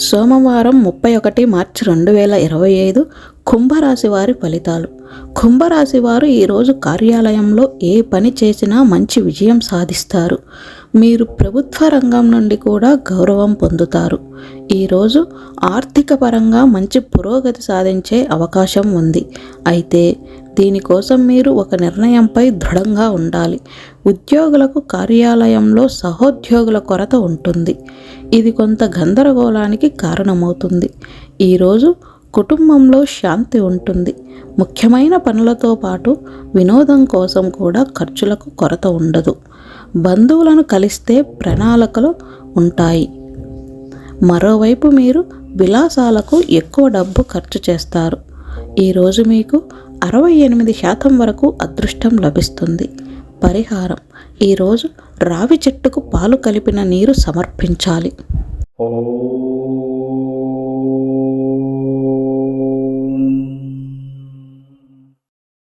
సోమవారం 31 మార్చి 2025 కుంభరాశి వారి ఫలితాలు. కుంభరాశి వారు ఈరోజు కార్యాలయంలో ఏ పని చేసినా మంచి విజయం సాధిస్తారు. మీరు ప్రభుత్వ రంగం నుండి కూడా గౌరవం పొందుతారు. ఈరోజు ఆర్థిక పరంగా మంచి పురోగతి సాధించే అవకాశం ఉంది. అయితే దీనికోసం మీరు ఒక నిర్ణయంపై దృఢంగా ఉండాలి. ఉద్యోగులకు కార్యాలయంలో సహోద్యోగుల కొరత ఉంటుంది. ఇది కొంత గందరగోళానికి కారణమవుతుంది. ఈరోజు కుటుంబంలో శాంతి ఉంటుంది. ముఖ్యమైన పనులతో పాటు వినోదం కోసం కూడా ఖర్చులకు కొరత ఉండదు. బంధువులను కలిస్తే ప్రణాళికలు ఉంటాయి. మరోవైపు మీరు విలాసాలకు ఎక్కువ డబ్బు ఖర్చు చేస్తారు. ఈరోజు మీకు 68% వరకు అదృష్టం లభిస్తుంది. పరిహారం: ఈరోజు రావి చెట్టుకు పాలు కలిపిన నీరు సమర్పించాలి.